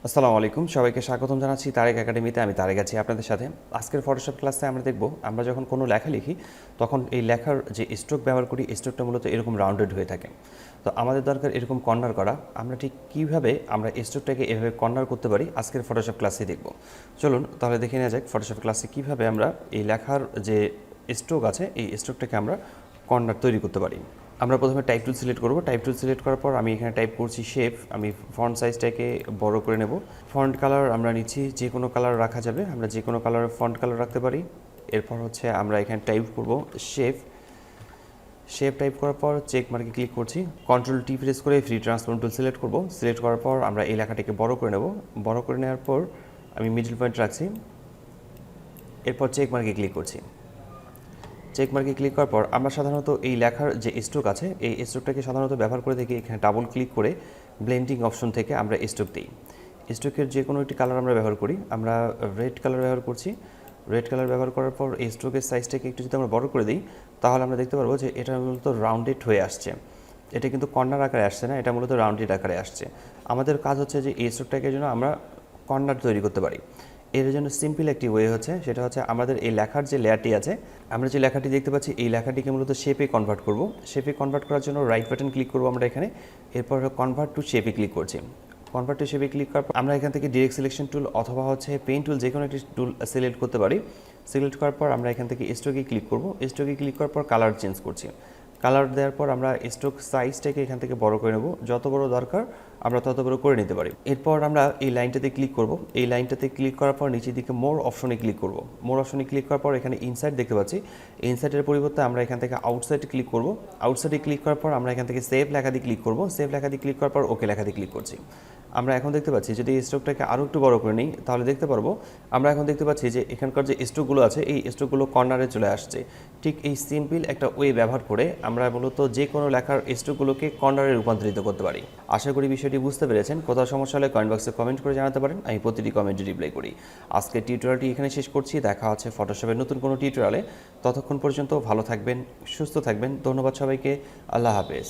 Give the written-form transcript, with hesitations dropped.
আসসালামু আলাইকুম, সবাইকে স্বাগতম জানাচ্ছি তারেক একাডেমিতে। আমি তারেক আছি আপনাদের সাথে। আজকের ফটোশপ ক্লাসে আমরা দেখব আমরা যখন কোনো লেখা লিখি তখন এই লেখার যে স্ট্রোক ব্যবহার করি, স্ট্রোকটা মূলত এরকম রাউন্ডেড হয়ে থাকে। তো আমাদের দরকার এরকম কর্নার করা। আমরা ঠিক কীভাবে আমরা স্ট্রোকটাকে এভাবে কর্নার করতে পারি আজকের ফটোশপ ক্লাসে দেখব। চলুন তাহলে দেখে নেওয়া যাক ফটোশপ ক্লাসে কীভাবে আমরা এই লেখার যে স্ট্রোক আছে এই স্ট্রোকটাকে আমরা কর্নার তৈরি করতে পারি। আমরা প্রথমে টাইপ টুল সিলেক্ট করব। টাইপ টুল সিলেক্ট করার পর আমি এখানে টাইপ করছি শেপ। আমি ফন্ট সাইজটাকে বড় করে নেব। ফন্ট কালার আমরা নিচ্ছি, যে কোনো কালার রাখা যাবে, আমরা যে কোনো কালারের ফন্ট কালার রাখতে পারি। এরপর হচ্ছে আমরা এখানে টাইপ করব শেপ। শেপ টাইপ করার পর চেক মার্কে ক্লিক করছি, কন্ট্রোল টি প্রেস করে ফ্রি ট্রান্সফর্ম টুল সিলেক্ট করব। সিলেক্ট করার পর আমরা এই লেখাটাকে বড় করে নেব। বড় করে নেওয়ার পর আমি মিডল পয়েন্ট রাখছি। এরপর চেক মার্কে ক্লিক করছি। চেক মার্কে ক্লিক করার পর আমরা সাধারণত এই লেখার যে স্ট্রোক আছে এই স্ট্রোকটাকে সাধারণত ব্যবহার করে থাকি। এখানে ডাবল ক্লিক করে ব্লেন্ডিং অপশন থেকে আমরা স্ট্রোক দিই। স্ট্রোকের যে কোনো একটি কালার আমরা ব্যবহার করি। আমরা রেড কালার ব্যবহার করছি। রেড কালার ব্যবহার করার পর এই স্ট্রোকের সাইজটাকে একটু যদি আমরা বড় করে দিই তাহলে আমরা দেখতে পারবো যে এটা মূলত রাউন্ডেড হয়ে আসছে। এটা কিন্তু কর্নার আকারে আসছে না, এটা মূলত রাউন্ডেড আকারে আসছে। আমাদের কাজ হচ্ছে যে এই স্ট্রোকটাকে যেন আমরা কর্নার তৈরি করতে পারি। এর জন্য সিম্পল একটি ওয়ে হচ্ছে, সেটা হচ্ছে আমাদের এই লেখার যে লেয়ারটি আছে, আমরা যে লেখাটি দেখতে পাচ্ছি এই লেখাটিকে মূলত শেপে কনভার্ট করব। শেপে কনভার্ট করার জন্য রাইট বাটন ক্লিক করব আমরা এখানে। এরপর কনভার্ট টু শেপে ক্লিক করছি। কনভার্ট টু শেপে ক্লিক করার পর আমরা এখান থেকে ডিরেক্ট সিলেকশন টুল অথবা হচ্ছে পেন টুল যে কোনো একটি টুল সিলেক্ট করতে পারি। সিলেক্ট করার পর আমরা এখান থেকে স্ট্রোকে ক্লিক করব। স্ট্রোকে ক্লিক করার পর কালার চেঞ্জ করছি। কালার দেওয়ার পর আমরা স্ট্রোক সাইজটাকে এখান থেকে বড় করে নেব, যত বড় দরকার আমরা তত বড় করে নিতে পারি। এরপর আমরা এই লাইনটাতে ক্লিক করব। এই লাইনটাতে ক্লিক করার পর নিচের দিকে মোর অপশনে ক্লিক করব। মোর অপশনে ক্লিক করার পর এখানে ইনসাইড দেখতে পাচ্ছি। ইনসাইডের পরিবর্তে আমরা এখান থেকে আউটসাইডে ক্লিক করব। আউটসাইডে ক্লিক করার পর আমরা এখান থেকে সেভ লেখা দিয়ে ক্লিক করব। সেভ লেখা দিয়ে ক্লিক করার পর ওকে লেখা দিয়ে ক্লিক করছি। আমরা এখন দেখতে পাচ্ছি যদি এই স্ট্রোকটাকে আরও একটু বড় করে নিই তাহলে দেখতে পারবো আমরা এখন দেখতে পাচ্ছি যে এখানকার যে স্ট্রোকগুলো আছে এই স্ট্রোকগুলো কর্নারে চলে আসছে। ঠিক এই সিম্পল একটা ওয়ে ব্যবহার করে আমরা মূলত যে কোনো লেখার স্ট্রোকগুলোকে কর্নারে রূপান্তরিত করতে পারি। আশা করি বিষয়টি বুঝতে পেরেছেন। কোথাও সমস্যা হলে কমেন্ট বক্সে কমেন্ট করে জানাতে পারেন, আমি প্রতিটি কমেন্টে রিপ্লাই করি। আজকের টিউটোরিয়ালটি এখানে শেষ করছি। দেখা হচ্ছে ফটোশপের নতুন কোনো টিউটোরিয়ালে। ততক্ষণ পর্যন্ত ভালো থাকবেন, সুস্থ থাকবেন। ধন্যবাদ সবাইকে। আল্লাহ হাফেজ।